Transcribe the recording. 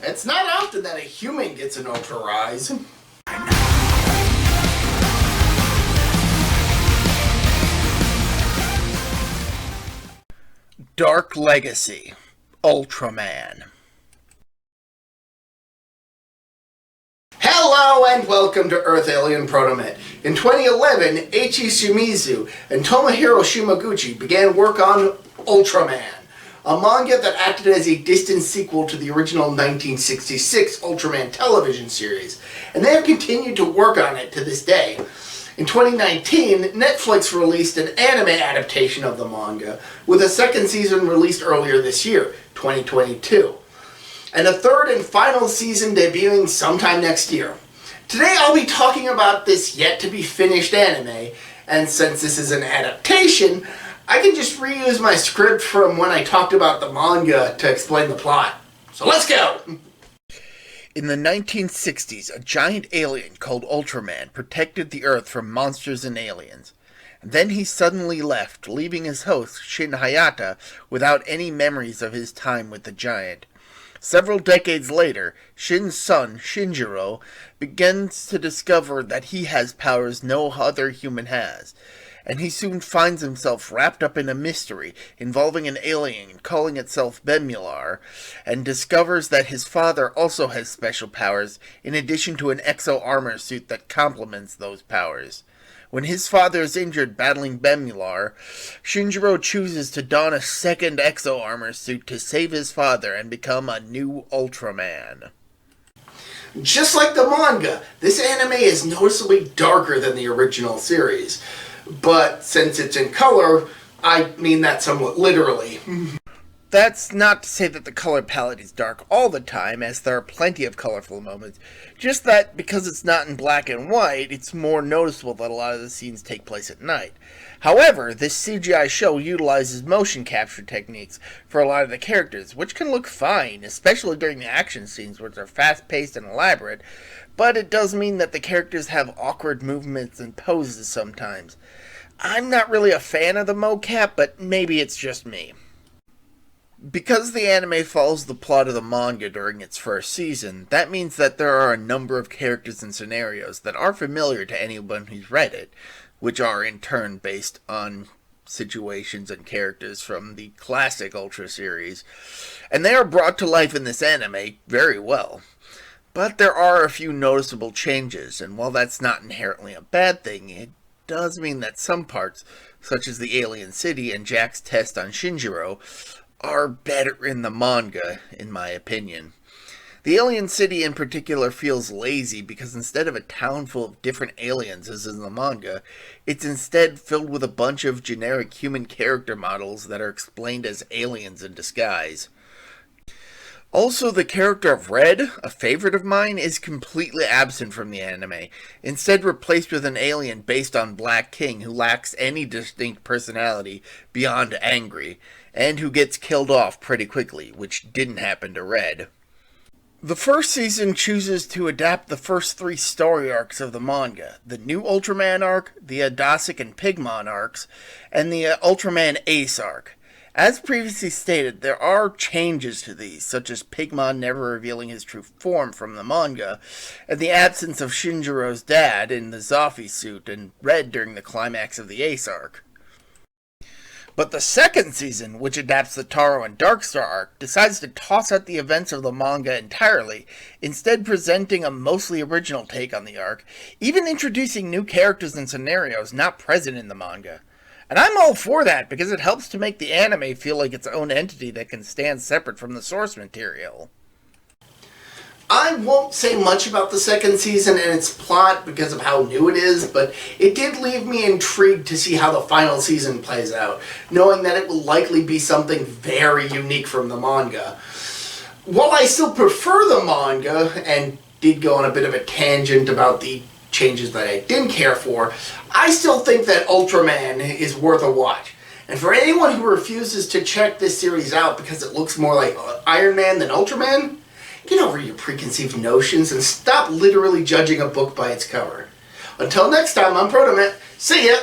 It's not often that a human gets an Ultra Rise. Dark Legacy, Ultraman. Hello and welcome to Earth Alien ProtoMet. In 2011, Eiichi Shimizu and Tomohiro Shimaguchi began work on Ultraman, a manga that acted as a distant sequel to the original 1966 Ultraman television series, and they have continued to work on it to this day. In 2019, Netflix released an anime adaptation of the manga, with a second season released earlier this year, 2022, and a third and final season debuting sometime next year. Today I'll be talking about this yet-to-be-finished anime, and since this is an adaptation, I can just reuse my script from when I talked about the manga to explain the plot. So let's go! In the 1960s, a giant alien called Ultraman protected the Earth from monsters and aliens. And then he suddenly left, leaving his host, Shin Hayata, without any memories of his time with the giant. Several decades later, Shin's son, Shinjiro, begins to discover that he has powers no other human has, and he soon finds himself wrapped up in a mystery involving an alien calling itself Bemular, and discovers that his father also has special powers in addition to an exo-armor suit that complements those powers. When his father is injured battling Bemular, Shinjiro chooses to don a second exo-armor suit to save his father and become a new Ultraman. Just like the manga, this anime is noticeably darker than the original series. But since it's in color, I mean that somewhat literally. That's not to say that the color palette is dark all the time, as there are plenty of colorful moments. Just that because it's not in black and white, it's more noticeable that a lot of the scenes take place at night. However, this CGI show utilizes motion capture techniques for a lot of the characters, which can look fine, especially during the action scenes, which are fast-paced and elaborate, but it does mean that the characters have awkward movements and poses sometimes. I'm not really a fan of the mocap, but maybe it's just me. Because the anime follows the plot of the manga during its first season, that means that there are a number of characters and scenarios that are familiar to anyone who's read it, which are in turn based on situations and characters from the classic Ultra series, and they are brought to life in this anime very well. But there are a few noticeable changes, and while that's not inherently a bad thing, it does mean that some parts, such as the alien city and Jack's test on Shinjiro, are better in the manga, in my opinion. The alien city in particular feels lazy because instead of a town full of different aliens as in the manga, it's instead filled with a bunch of generic human character models that are explained as aliens in disguise. Also, the character of Red, a favorite of mine, is completely absent from the anime, instead replaced with an alien based on Black King who lacks any distinct personality beyond angry, and who gets killed off pretty quickly, which didn't happen to Red. The first season chooses to adapt the first three story arcs of the manga, the New Ultraman arc, the Adasic and Pigmon arcs, and the Ultraman Ace arc. As previously stated, there are changes to these, such as Pigmon never revealing his true form from the manga, and the absence of Shinjiro's dad in the Zoffy suit, and Red during the climax of the Ace arc. But the second season, which adapts the Taro and Darkstar arc, decides to toss out the events of the manga entirely, instead presenting a mostly original take on the arc, even introducing new characters and scenarios not present in the manga. And I'm all for that, because it helps to make the anime feel like its own entity that can stand separate from the source material. I won't say much about the second season and its plot because of how new it is, but it did leave me intrigued to see how the final season plays out, knowing that it will likely be something very unique from the manga. While I still prefer the manga, and did go on a bit of a tangent about the changes that I didn't care for, I still think that Ultraman is worth a watch. And for anyone who refuses to check this series out because it looks more like Iron Man than Ultraman, get over your preconceived notions and stop literally judging a book by its cover. Until next time, I'm ProtoMet. See ya!